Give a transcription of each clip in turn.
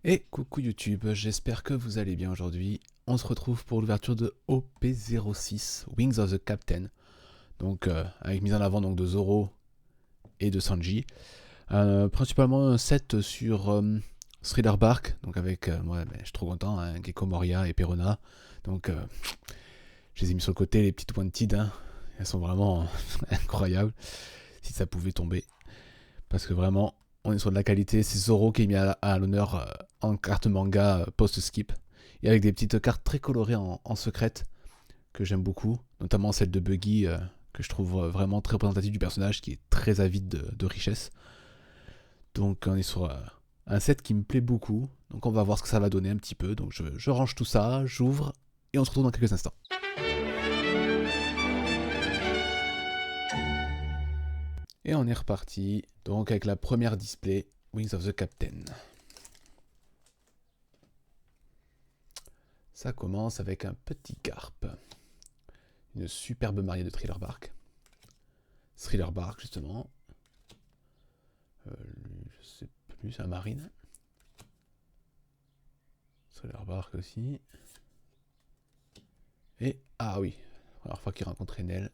Et coucou YouTube, j'espère que vous allez bien aujourd'hui. On se retrouve pour l'ouverture de OP06, Wings of the Captain. Donc avec mise en avant donc, de Zoro et de Sanji. Principalement un set sur Thriller Bark, donc avec, moi je suis trop content, hein, Gecko Moria et Perona. Donc je les ai mis sur le côté, les petites Wanted, hein. Elles sont vraiment incroyables, si ça pouvait tomber. Parce que vraiment, on est sur de la qualité. C'est Zoro qui est mis à l'honneur en carte manga post-skip. Et avec des petites cartes très colorées en secrète, que j'aime beaucoup. Notamment celle de Buggy, que je trouve vraiment très représentative du personnage, qui est très avide de richesse. Donc on est sur un set qui me plaît beaucoup. Donc on va voir ce que ça va donner un petit peu. Donc je range tout ça, j'ouvre, et on se retrouve dans quelques instants. Et on est reparti, donc avec la première display, Wings of the Captain. Ça commence avec un petit carpe. Une superbe mariée de Thriller Bark. Thriller Bark, justement. Je sais plus, c'est un marine. Thriller Bark aussi. Et, ah oui, première fois qu'il rencontre Enel.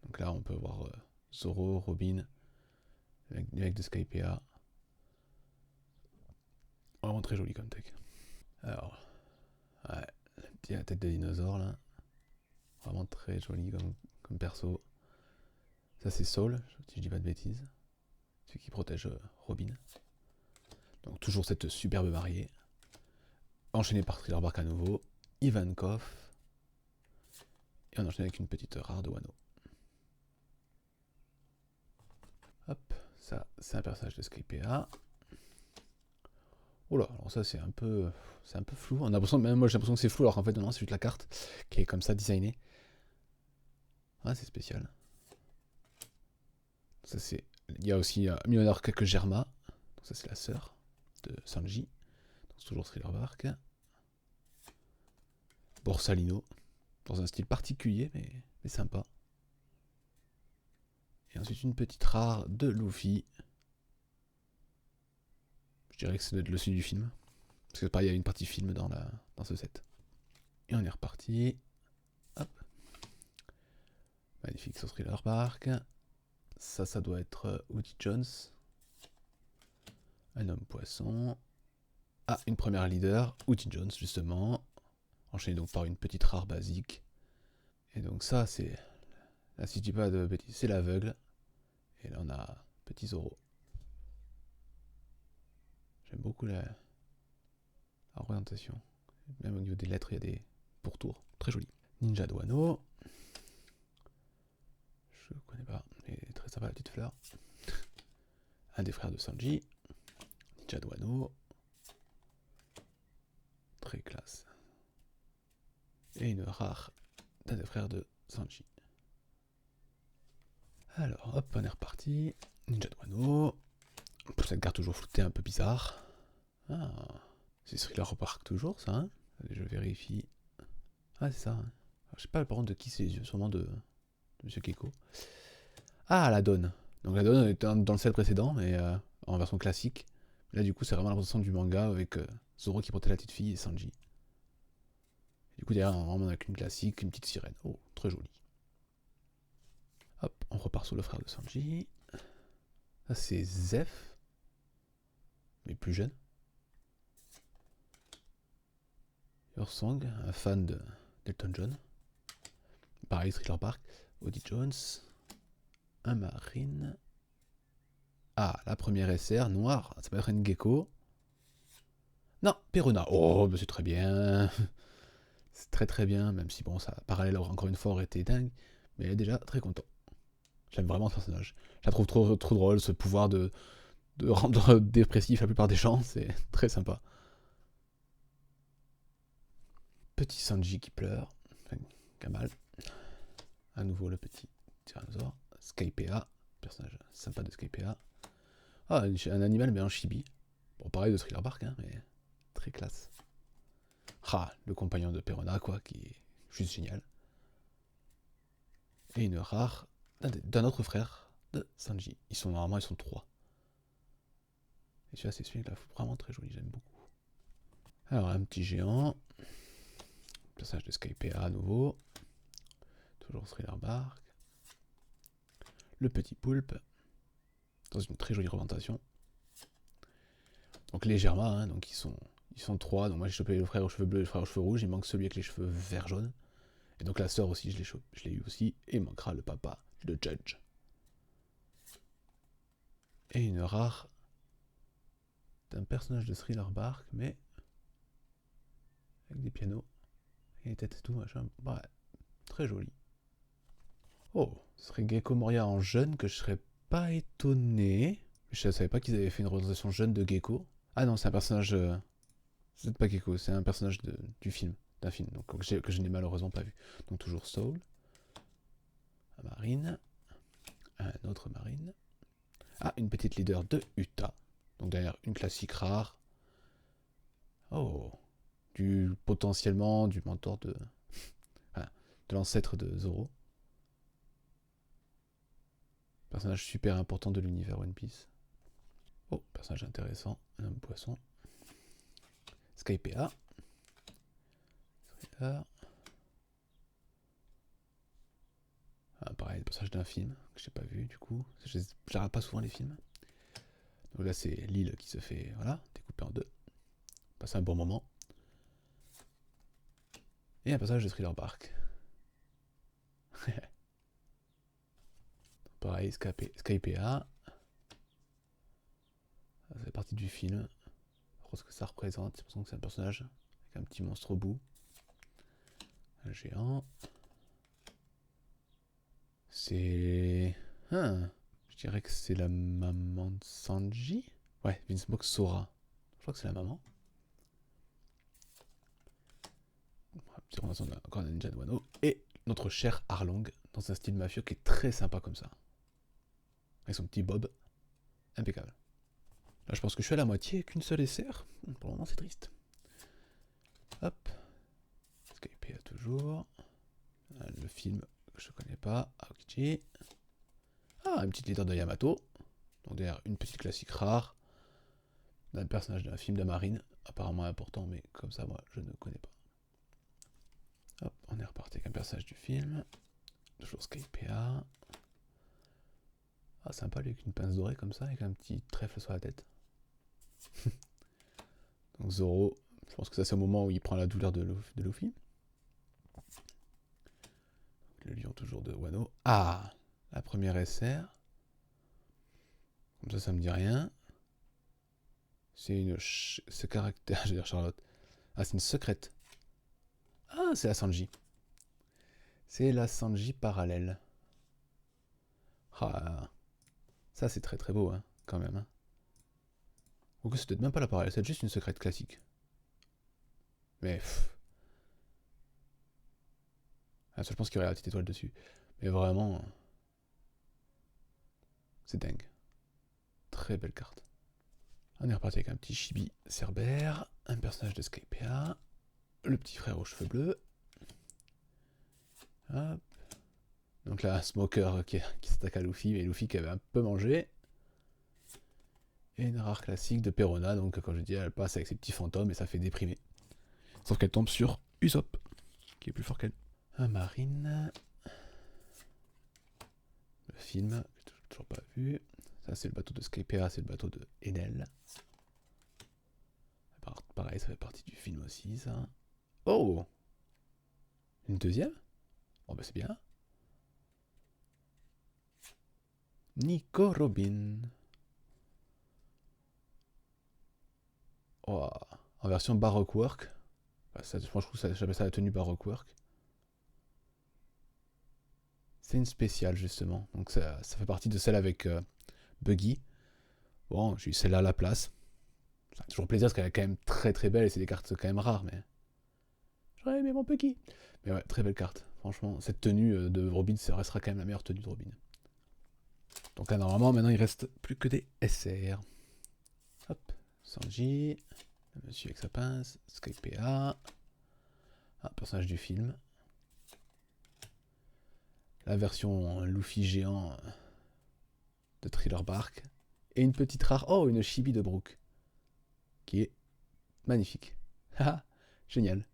Donc là, on peut voir Zoro, Robin, le mec de Skypea. Vraiment très joli comme tech. Alors, ouais, la tête de dinosaure là. Vraiment très joli comme perso. Ça, c'est Saul, si je dis pas de bêtises. Celui qui protège Robin. Donc, toujours cette superbe mariée. Enchaîné par Thriller Bark à nouveau. Ivankov. Et on enchaîne avec une petite rare de Wano. Hop, ça c'est un personnage de Skypea. Oh là, alors ça c'est un peu flou. On a l'impression, même moi j'ai l'impression que c'est flou alors qu'en fait non, c'est juste la carte qui est comme ça designée. Ah, c'est spécial. Ça c'est, il y a aussi Millionnaire Kakugerma. Donc ça c'est la sœur de Sanji. Donc c'est toujours Thriller Bark. Borsalino, dans un style particulier mais sympa. Et ensuite une petite rare de Luffy. Je dirais que c'est le suite du film. Parce que pareil, il y a une partie film dans ce set. Et on est reparti. Hop. Magnifique sur Thriller Bark. Ça doit être Woody Jones. Un homme poisson. Ah, une première leader, Woody Jones justement. Enchaîné donc par une petite rare basique. Et donc ça, c'est... Là, si je dis pas de bêtises, c'est l'aveugle. Et là, on a Petit Zoro. J'aime beaucoup la représentation. Même au niveau des lettres, il y a des pourtours. Très joli. Ninja de Wano. Je connais pas, mais très sympa la petite fleur. Un des frères de Sanji. Ninja de Wano. Très classe. Et une rare d'un des frères de Sanji. Alors, hop, on est reparti. Ninja de Wano. Cette carte toujours floutée, un peu bizarre. Ah, c'est Thriller Park toujours, ça, hein. Allez, je vérifie. Ah, c'est ça, hein. Je sais pas, par contre, de qui c'est les yeux, sûrement de Monsieur Keiko. Ah, la donne. Donc la donne était dans le set précédent, mais en version classique. Là, du coup, c'est vraiment la représentation du manga avec Zoro qui protège la petite fille et Sanji. Du coup, derrière, on a qu'une classique, une petite sirène. Oh, très jolie. Hop, on repart sur le frère de Sanji. Ça, c'est Zeph, mais plus jeune. Ursong, un fan d'Elton John. Pareil, Thriller Bark. Woody Jones. Un marine. Ah, la première SR, noire. Ça peut être une gecko. Non, Perona. Oh, bah c'est très bien. C'est très très bien, même si bon, ça parallèle encore une fois aurait été dingue. Mais elle est déjà très content. J'aime vraiment ce personnage. Je la trouve trop drôle, ce pouvoir de rendre dépressif la plupart des gens. C'est très sympa. Petit Sanji qui pleure. Enfin, Kamal. À nouveau le petit tyrannosaure. Skypea. Personnage sympa de Skypea. Ah, un animal mais en chibi. Bon, pareil de Thriller Bark, hein, mais très classe. Ah, le compagnon de Perona, quoi, qui est juste génial. Et une rare d'un autre frère de Sanji. Normalement, ils sont trois. Et celui-là, c'est celui-là, vraiment très joli, j'aime beaucoup. Alors, un petit géant. Personnage de Skypea à nouveau. Toujours Thriller Bark. Le petit poulpe. Dans une très jolie représentation. Donc les Germains, hein, donc ils sont 3. Donc moi j'ai chopé le frère aux cheveux bleus et le frère aux cheveux rouges. Il manque celui avec les cheveux vert jaune. Et donc la sœur aussi, je l'ai eu aussi. Et il manquera le papa, le Judge. Et une rare d'un personnage de Thriller Bark, mais avec des pianos. Et des têtes et tout, machin. Ouais, très joli. Oh, ce serait Gecko Moria en jeune que je serais pas étonné. Je ne savais pas qu'ils avaient fait une représentation jeune de Gecko. Ah non, c'est un personnage... c'est pas Gecko, c'est un personnage du film. D'un film, donc, que je n'ai malheureusement pas vu. Donc toujours Soul. Un marine. Un autre marine. Ah, une petite leader de Utah. Donc derrière, une classique rare. Oh, potentiellement du mentor de... Enfin, de l'ancêtre de Zoro. Personnage super important de l'univers One Piece. Oh, personnage intéressant. Un homme poisson. Skypea. Ah, pareil, le personnage d'un film que je n'ai pas vu du coup. J'arrête pas souvent les films. Donc là, c'est l'île qui se fait, voilà, découpée en deux. Passer un bon moment. Et un passage de Thriller Bark. Pareil, Skypea. Ça fait partie du film. Ce que ça représente, c'est pour ça que c'est un personnage avec un petit monstre au bout. Un géant. C'est... je dirais que c'est la maman de Sanji. Ouais, Vince Box Sora. Je crois que c'est la maman. Petite représentation de la Grande Ninja de Wano. Et notre cher Arlong, dans un style mafieux qui est très sympa comme ça. Avec son petit bob. Impeccable. Là, je pense que je suis à la moitié avec une seule SR. Pour le moment, c'est triste. Hop. Skypea toujours. Le film que je connais pas. Aokiji. Ah, une petite leader de Yamato. Donc derrière, une petite classique rare. D'un personnage d'un film de marine. Apparemment important, mais comme ça, moi, je ne connais pas. Hop, on est reparti avec un personnage du film. Toujours Skypea. Ah, sympa, lui, avec une pince dorée comme ça, avec un petit trèfle sur la tête. Donc Zoro, je pense que ça c'est au moment où il prend la douleur de Luffy. Le lion toujours de Wano. Ah, la première SR. Comme ça me dit rien. C'est une... ce caractère, je veux dire Charlotte. Ah, c'est une secrète. Ah, c'est la Sanji. C'est la Sanji parallèle. Ah, ça c'est très très beau, hein, quand même. Hein. Ou que c'est peut-être même pas la parallèle, c'est juste une secrète classique. Mais... Ah, ça, je pense qu'il y aurait la petite étoile dessus. Mais vraiment... c'est dingue. Très belle carte. On est reparti avec un petit chibi Cerbère, un personnage de Skypea, le petit frère aux cheveux bleus. Hop. Donc là, un Smoker qui s'attaque à Luffy, mais Luffy qui avait un peu mangé. Et une rare classique de Perona, donc comme je dis, elle passe avec ses petits fantômes et ça fait déprimer. Sauf qu'elle tombe sur Usopp, qui est plus fort qu'elle. Un marine. Le film, que j'ai toujours pas vu. Ça c'est le bateau de Skypea, c'est le bateau de Enel. Pareil, ça fait partie du film aussi, ça. Oh! Une deuxième? Oh bah c'est bien. Nico Robin. Oh, en version Baroque Work. Bah, ça, je trouve que j'appelle ça la tenue Baroque Work. C'est une spéciale justement. Donc ça fait partie de celle avec Buggy. Bon, j'ai eu celle-là à la place. Ça fait toujours plaisir parce qu'elle est quand même très très belle et c'est des cartes quand même rares, mais... J'aurais aimé mon Buggy. Mais ouais, très belle carte. Franchement, cette tenue de Robin, ça restera quand même la meilleure tenue de Robin. Donc là, normalement, maintenant, il reste plus que des SR. Hop, Sanji, le monsieur avec sa pince, Skypea, un personnage du film. La version Luffy géant de Thriller Bark. Et une petite rare, oh, une chibi de Brook. Qui est magnifique. Ah, génial.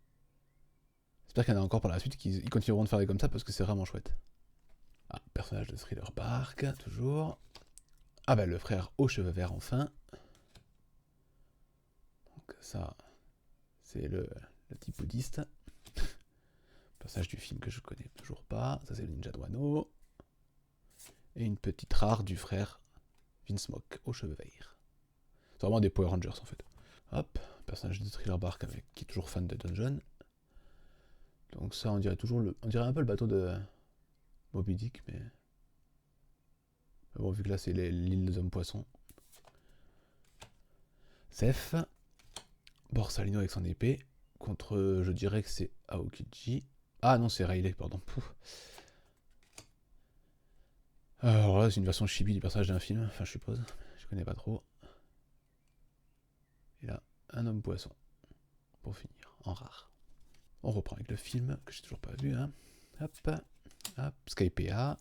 J'espère qu'il y en a encore par la suite, qu'ils continueront de faire des comme ça parce que c'est vraiment chouette. Ah, personnage de Thriller Bark, toujours. Ah bah le frère aux cheveux verts enfin. Donc ça, c'est le type bouddhiste. Personnage du film que je connais toujours pas. Ça c'est le ninja de Wano. Et une petite rare du frère Vinsmoke aux cheveux verts. C'est vraiment des Power Rangers en fait. Hop, personnage de Thriller Bark qui est toujours fan de Dungeon. Donc ça on dirait toujours on dirait un peu le bateau de Moby Dick, mais bon vu que là c'est l'île des hommes poissons. Zeph, Borsalino avec son épée, contre je dirais que c'est Aokiji. Ah non c'est Rayleigh, pardon. Pouf. Alors là c'est une version chibi du personnage d'un film, enfin je suppose, je connais pas trop. Et là, un homme poisson, pour finir, en rare. On reprend avec le film, que j'ai toujours pas vu, hein. Hop, hop, Skypea,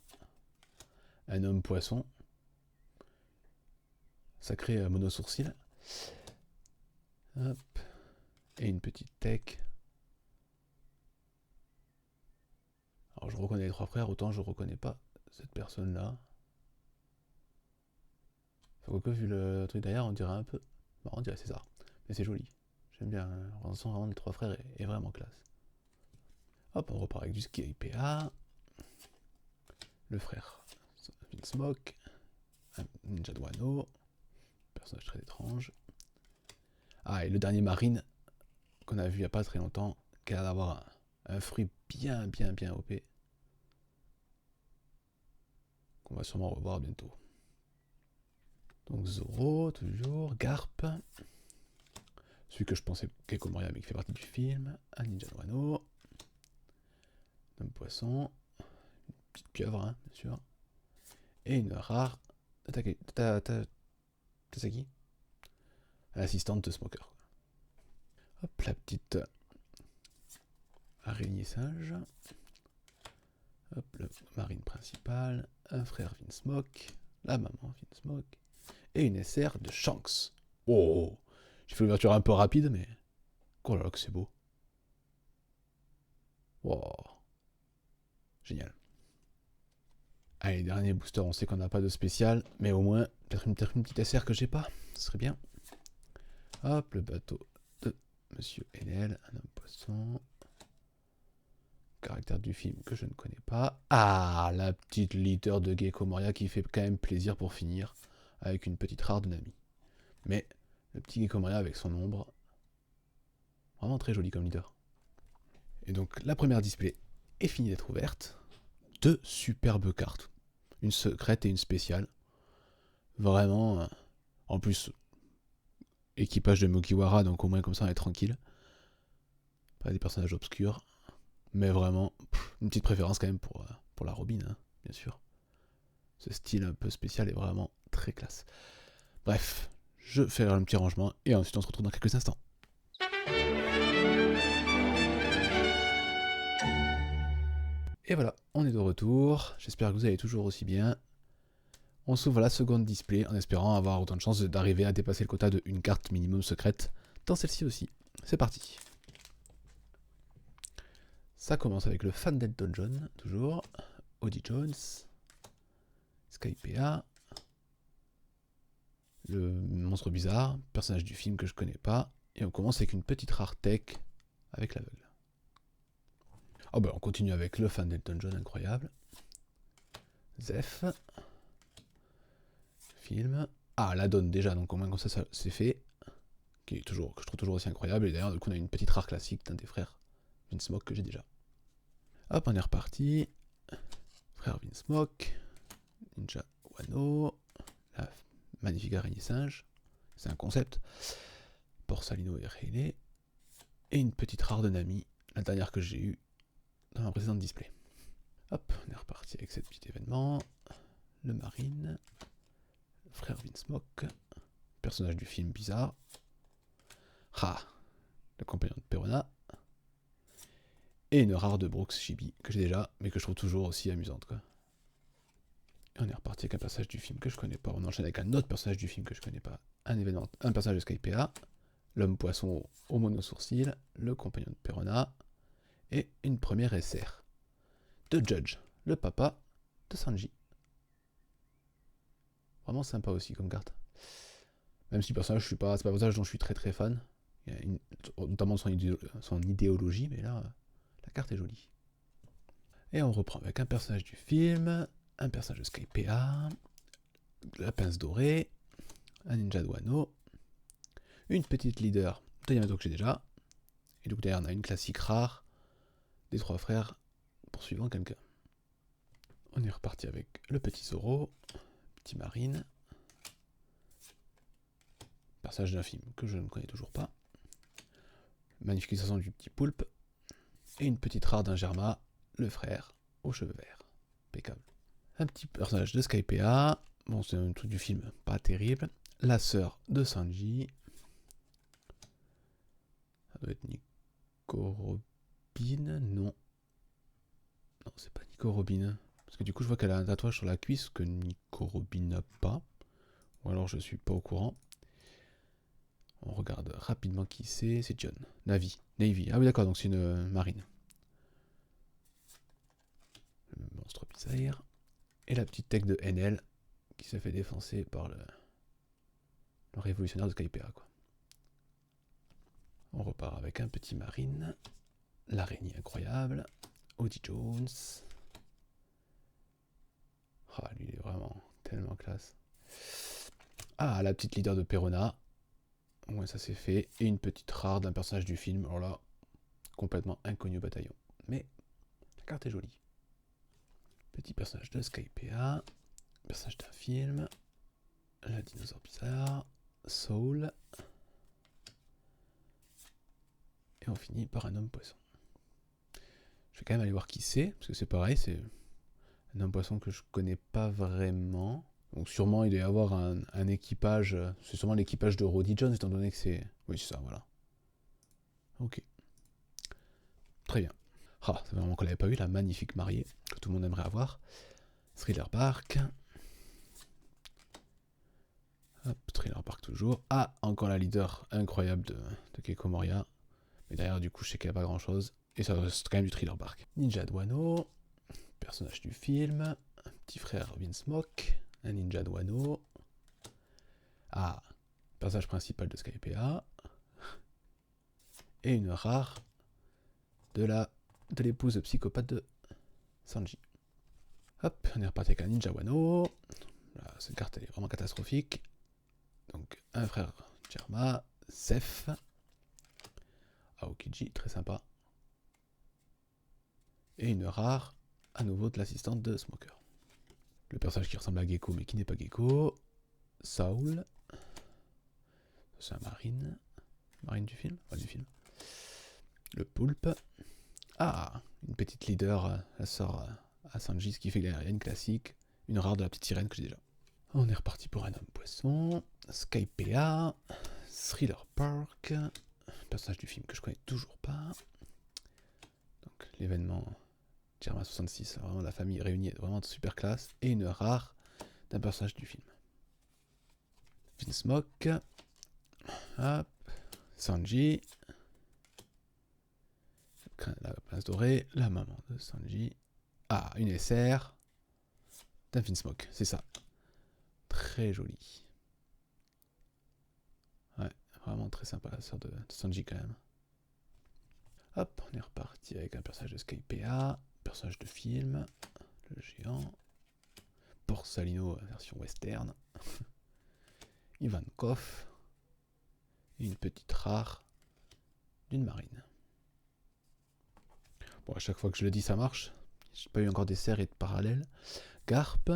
un homme poisson, sacré mono-sourcil. Hop, et une petite tech. Alors je reconnais les trois frères, autant je reconnais pas cette personne-là. Enfin, que vu le truc derrière, on dirait un peu... Bon, on dirait César, mais c'est joli. J'aime bien, on sent vraiment les trois frères est vraiment classe. Hop, on repart avec du Skypea. Le frère Vinsmoke, un ninja de Wano, personnage très étrange. Ah, et le dernier Marine, qu'on a vu il n'y a pas très longtemps, qui a l'air d'avoir un fruit bien OP. Qu'on va sûrement revoir bientôt. Donc Zoro, toujours, Garp, celui que je pensais Gecko Moria, mais qui fait partie du film, un ninja de Wano, un homme poisson, une petite pieuvre, hein, bien sûr, et une rare Tasaki, l'assistante de Smoker. Hop, la petite araignée singe. Hop, le marine principal, un frère Vinsmoke, la maman Vinsmoke, et une SR de Shanks. Oh, j'ai fait l'ouverture un peu rapide, mais... Oh là là que c'est beau. Wow. Génial. Allez, dernier booster, on sait qu'on n'a pas de spécial, mais au moins, peut-être une petite SR que j'ai pas, ce serait bien. Hop, le bateau de Monsieur Enel, un homme poisson. Caractère du film que je ne connais pas. Ah, la petite litter de Gecko Moria qui fait quand même plaisir pour finir, avec une petite rare de Nami. Mais le petit Gecko Moria avec son ombre, vraiment très joli comme leader. Et donc la première display est finie d'être ouverte. Deux superbes cartes, une secrète et une spéciale. Vraiment, en plus, équipage de Mugiwara, donc au moins comme ça on est tranquille. Pas des personnages obscurs. Mais vraiment, une petite préférence quand même pour la Robin, hein, bien sûr. Ce style un peu spécial est vraiment très classe. Bref, je fais un petit rangement et ensuite on se retrouve dans quelques instants. Et voilà, on est de retour. J'espère que vous allez toujours aussi bien. On s'ouvre la seconde display en espérant avoir autant de chances d'arriver à dépasser le quota de une carte minimum secrète dans celle-ci aussi. C'est parti. Ça commence avec le Fan Dead Dungeon, toujours. Audie Jones. Skypea. Le monstre bizarre, personnage du film que je connais pas. Et on commence avec une petite rare tech avec l'aveugle. Oh bah on continue avec le Fan Dead Dungeon, incroyable. Zeph. Film. Ah, la donne déjà, donc au moins comme ça c'est fait. Que je trouve toujours aussi incroyable. Et d'ailleurs, du coup, on a une petite rare classique d'un des frères Vinsmoke que j'ai déjà. Hop, on est reparti. Frère Vinsmoke. Ninja Wano. La magnifique araignée singe. C'est un concept. Borsalino et Rayleigh. Et une petite rare de Nami, la dernière que j'ai eue dans ma précédente display. Hop, on est reparti avec ce petit événement. Le Marine. Le frère Vinsmoke. Personnage du film bizarre. Ah, le compagnon de Perona. Et une rare de Brooks Chibi que j'ai déjà, mais que je trouve toujours aussi amusante, quoi. Et on est reparti avec un personnage du film que je connais pas. On enchaîne avec un autre personnage du film que je connais pas. Un personnage de Skypea. l'homme poisson au mono-sourcil, le compagnon de Perona, et une première SR de Judge, le papa de Sanji. Vraiment sympa aussi comme carte. Même si le personnage, c'est pas un personnage dont je suis très fan. Il y a notamment son idéologie, mais là, la carte est jolie. Et on reprend avec un personnage du film, un personnage de Skypiea, la pince dorée, un ninja de Wano, une petite leader de Yamato que j'ai déjà, et du coup derrière on a une classique rare des trois frères poursuivant quelqu'un. On est reparti avec le petit Zoro, petit Marine, personnage d'un film que je ne connais toujours pas, magnifique illustration du petit Poulpe, et une petite rare d'un Germa, le frère aux cheveux verts. Impeccable. Un petit personnage de Skypiea, bon c'est un truc du film pas terrible, la sœur de Sanji, ça doit être Nico Robin, non. Non, c'est pas Nico Robin. Parce que du coup, je vois qu'elle a un tatouage sur la cuisse que Nico Robin n'a pas. Ou alors je suis pas au courant. On regarde rapidement qui c'est. C'est John. Navy. Ah oui, d'accord, donc c'est une marine. Le monstre bizarre. Et la petite tech de NL qui se fait défoncer par le révolutionnaire de Skypiea, quoi. On repart avec un petit marine. L'araignée incroyable. Odie Jones. Ah, lui, il est vraiment tellement classe. Ah, la petite leader de Perona. Ouais, ça c'est fait. Et une petite rare d'un personnage du film. Alors là, complètement inconnu au bataillon. Mais la carte est jolie. Petit personnage de Skypiea. Personnage d'un film. Le dinosaure bizarre. Soul. Et on finit par un homme poisson. Je vais quand même aller voir qui c'est. Parce que c'est pareil, c'est un homme poisson que je connais pas vraiment. Donc sûrement il doit y avoir un équipage. C'est sûrement l'équipage de Roddy Jones, étant donné que c'est... Oui, c'est ça, voilà. Ok. Très bien. Ah, ça fait vraiment qu'on l'avait pas eu, la magnifique mariée, que tout le monde aimerait avoir. Thriller Bark. Hop, Thriller Bark toujours. Ah, encore la leader incroyable de Keiko Moria. Mais derrière, du coup, je sais qu'il n'y a pas grand chose. Et ça reste quand même du Thriller Bark. Ninja de Wano. Personnage du film. Un petit frère Vinsmoke. Un ninja de Wano. Ah, personnage principal de Skypiea. Et une rare de l'épouse psychopathe de Sanji. Hop, on est reparti avec un ninja Wano. Là, cette carte elle est vraiment catastrophique. Donc un frère Germa, Zef, Aokiji, très sympa. Et une rare, à nouveau de l'assistante de Smoker. Le personnage qui ressemble à Gecko mais qui n'est pas Gecko. Saul. C'est un marine. Marine du film. Ouais, du film. Le poulpe. Ah, une petite leader, la sœur à Sanji, ce qui fait qu'il y a une classique. Une rare de la petite sirène que j'ai déjà. On est reparti pour un homme poisson. Skypiea. Thriller Park. Personnage du film que je connais toujours pas. Donc l'événement Germa 66, vraiment la famille réunie, vraiment de super classe. Et une rare d'un personnage du film. Vinsmoke. Hop. Sanji. La pince dorée. La maman de Sanji. Ah, une SR. D'un Vinsmoke, c'est ça. Très joli. Ouais, vraiment très sympa la sœur de Sanji quand même. Hop, on est reparti avec un personnage de Skypiea, personnage de film, le géant, Borsalino version western, Ivankov, et une petite rare d'une marine. Bon, à chaque fois que je le dis, ça marche. J'ai pas eu encore des serres et de parallèles. Garp,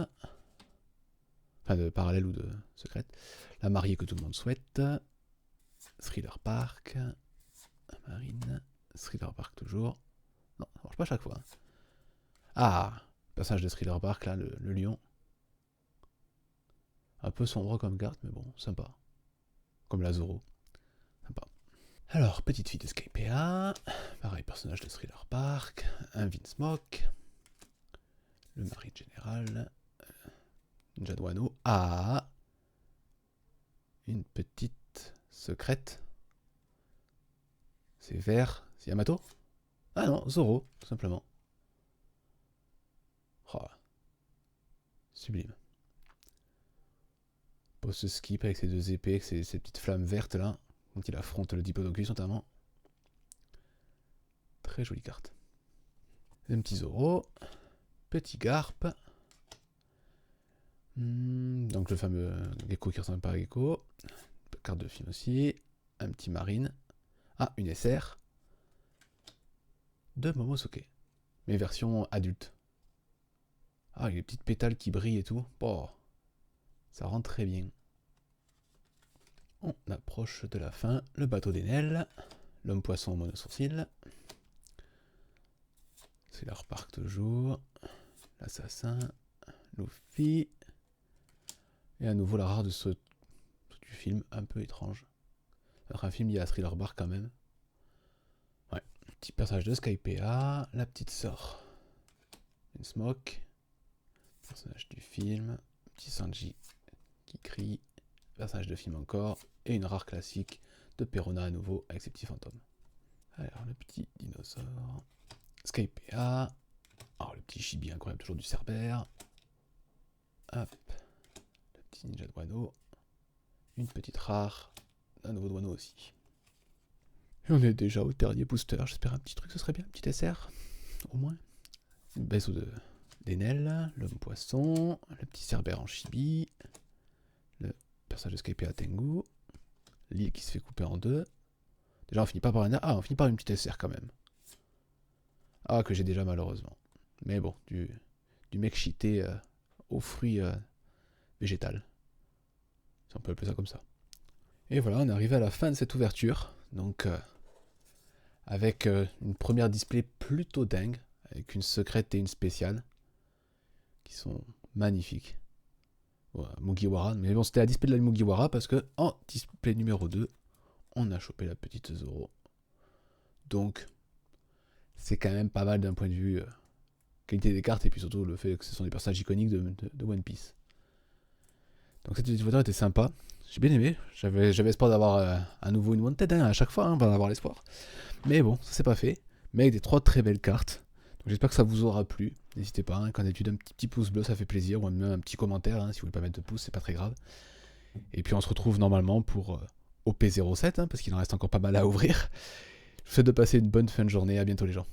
enfin de parallèle ou de secrète. La mariée que tout le monde souhaite. Thriller Park, marine. Thriller Park toujours. Non, ça marche pas à chaque fois. Ah, personnage de Thriller Park, là, le lion. Un peu sombre comme carte, mais bon, sympa. Comme la Zoro. Sympa. Alors, petite fille de Skypiea. Pareil, personnage de Thriller Park. Un Vinsmoke. Le mari général. Ninja de Wano. Ah, une petite secrète C'est vert. C'est Yamato? Ah non, Zoro, tout simplement. Oh. Sublime. Post skip avec ses deux épées, avec ses petites flammes vertes là. Quand il affronte le Diplodocus notamment. Très jolie carte. Un petit Zoro. Petit Garp. Donc le fameux Gecko qui ressemble pas à Gecko. Carte de film aussi. Un petit Marine. Ah, une SR. De Momosuke. Mais version adulte. Ah, avec les petites pétales qui brillent et tout. Oh, ça rend très bien. On approche de la fin. Le bateau d'Enel. L'homme poisson mono-sourcil. C'est leur parc toujours. L'assassin. Luffy. Et à nouveau la rare de ce du film un peu étrange. Alors un film il y a Thriller Bark quand même. Ouais. Petit personnage de Skypea. La petite sœur. Une Smoke. Personnage du film. Petit Sanji qui crie. Personnage de film encore. Et une rare classique de Perona à nouveau avec ses petits fantômes. Alors le petit dinosaure. Skypea. Alors le petit chibi incroyable toujours du Cerbère. Hop. Le petit ninja de Wano. Une petite rare. Un nouveau Wano aussi. Et on est déjà au dernier booster. J'espère un petit truc, ce serait bien. Un petit SR. Au moins. Une baisse d'Enel. L'homme poisson. Le petit Cerbère en chibi. Le personnage de Skypea Tengu. L'île qui se fait couper en deux. Déjà on finit pas par une... Ah, on finit par une petite SR quand même. Ah, que j'ai déjà malheureusement. Mais bon, du mec cheaté aux fruits végétal. Si on peut appeler ça comme ça. Et voilà, on est arrivé à la fin de cette ouverture. Donc, avec une première display plutôt dingue. Avec une secrète et une spéciale. Qui sont magnifiques. Ouais, Mugiwara. Mais bon, c'était la display de la Mugiwara parce que en display numéro 2, on a chopé la petite Zoro. Donc, c'est quand même pas mal d'un point de vue qualité des cartes et puis surtout le fait que ce sont des personnages iconiques de One Piece. Donc cette petite voiture était sympa. J'ai bien aimé. J'avais espoir d'avoir à nouveau une Wanted à chaque fois, on va avoir l'espoir. Mais bon, ça s'est pas fait. Mais avec des 3 très belles cartes. Donc j'espère que ça vous aura plu. N'hésitez pas, comme d'habitude, un petit pouce bleu, ça fait plaisir. Ou même un petit commentaire, si vous voulez pas mettre de pouce, c'est pas très grave. Et puis on se retrouve normalement pour OP07, parce qu'il en reste encore pas mal à ouvrir. Je vous souhaite de passer une bonne fin de journée. À bientôt les gens.